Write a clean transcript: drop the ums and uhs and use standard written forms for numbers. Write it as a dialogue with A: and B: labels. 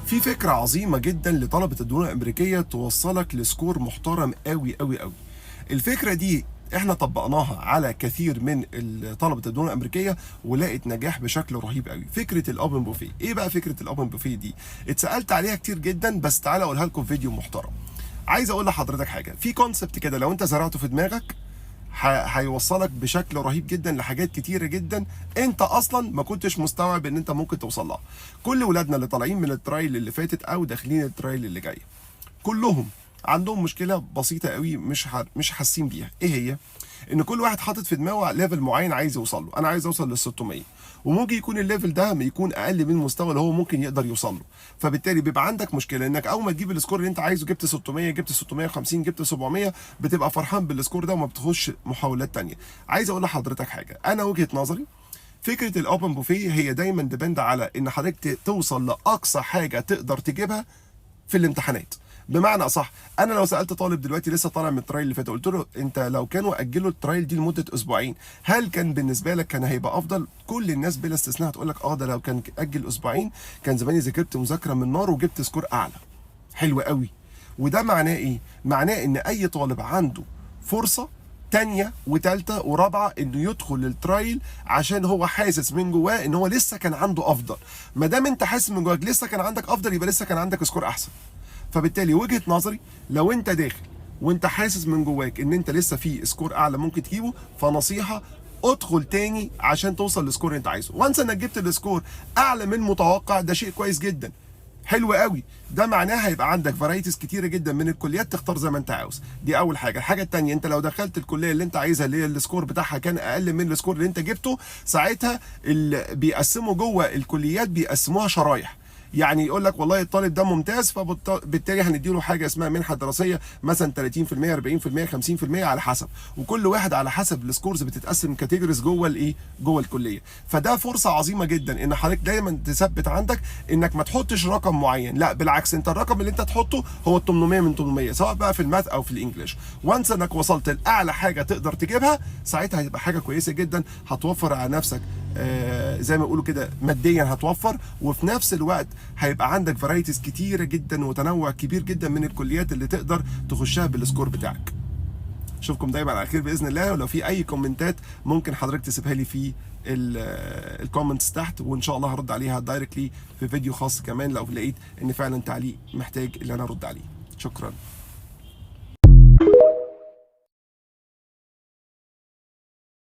A: في فكرة عظيمة جدا لطلبة الدول الأمريكية توصلك لسكور محترم قوي قوي قوي. الفكرة دي احنا طبقناها على كثير من طلبة الدول الأمريكية ولقت نجاح بشكل رهيب قوي. فكرة الأوبن بوفيه، ايه بقى فكرة الأوبن بوفيه دي؟ اتسألت عليها كتير جدا، بس تعالى اقولها لكم في فيديو محترم. عايز اقول لحضرتك حاجة، في كونسبت كده لو انت زرعته في دماغك هيوصلك بشكل رهيب جدا لحاجات كتيره جدا انت اصلا ما كنتش مستوعب ان انت ممكن توصل لها. كل ولادنا اللي طالعين من الترايل اللي فاتت او داخلين الترايل اللي جايه، كلهم عندهم مشكله بسيطه قوي مش حاسين بيها. ايه هي؟ ان كل واحد حاطط في دماغه ليفل معين عايز يوصل له. انا عايز اوصل لل 600، وممكن يكون الليفل ده يكون اقل من المستوى اللي هو ممكن يقدر يوصل له. فبالتالي بيبقى عندك مشكله انك اول ما تجيب السكور اللي انت عايزه، جبت 600 جبت 650 جبت 700، بتبقى فرحان بالسكور ده وما بتخش محاولات تانية. عايز اقول لحضرتك حاجه، انا وجهه نظري فكره الاوبن بوفيه هي دايما ديبند على ان حضرتك توصل لاقصى حاجه تقدر تجيبها في الامتحانات. بمعنى اصح، انا لو سالت طالب دلوقتي لسه طالع من الترايل اللي فات، قلت له انت لو كانوا اجلوا الترايل دي لمده اسبوعين، هل كان بالنسبه لك كان هيبقى افضل؟ كل الناس بلا استثناء هتقول لك ده لو كان اجل اسبوعين كان زماني ذاكرت مذاكره من نار وجبت سكور اعلى. حلو قوي. وده معناه ايه؟ معناه ان اي طالب عنده فرصه تانية وتالتة ورابعة انه يدخل الترايل عشان هو حاسس من جواه ان هو لسه كان عنده افضل. ما دام انت حاسس من جواك لسه كان عندك افضل، يبقى لسه كان عندك سكور احسن. فبالتالي وجهة نظري، لو انت داخل وانت حاسس من جواك ان انت لسه في سكور اعلى ممكن تجيبه، فنصيحة ادخل تاني عشان توصل للسكور اللي انت عايزه. وانس انك جبت السكور اعلى من متوقع، ده شيء كويس جدا، حلو قوي. ده معناه هيبقى عندك فرايتيز كتيره جدا من الكليات تختار زي ما انت عاوز. دي اول حاجه. الحاجه الثانيه، انت لو دخلت الكليه اللي انت عايزها اللي هي السكور بتاعها كان اقل من السكور اللي انت جبته، ساعتها اللي بيقسموا جوه الكليات بيقسموها شرايح. يعني يقول لك والله الطالب ده ممتاز، فبالتالي هنديله حاجه اسمها منحه دراسيه مثلا 30% 40% 50% على حسب، وكل واحد على حسب السكورز بتتقسم كاتيجوريز جوه الايه؟ جوه الكليه. فده فرصه عظيمه جدا ان حضرتك دايما تثبت عندك انك ما تحطش رقم معين، لا بالعكس، انت الرقم اللي انت تحطه هو ال 800 من 800، سواء بقى في الماث او في الانجليش. وانس انك وصلت لاعلى حاجه تقدر تجيبها، ساعتها هتبقى حاجه كويسه جدا، هتوفر على نفسك زي ما بيقولوا كده ماديا هتوفر، وفي نفس الوقت هيبقى عندك فرايتيز كتيره جدا وتنوع كبير جدا من الكليات اللي تقدر تخشها بالسكور بتاعك. اشوفكم دايما على خير باذن الله. ولو في اي كومنتات ممكن حضرتك تسيبها لي في الكومنتس تحت، وان شاء الله هرد عليها دايركتلي في فيديو خاص كمان لو لقيت ان فعلا تعليق محتاج ان انا ارد عليه. شكرا.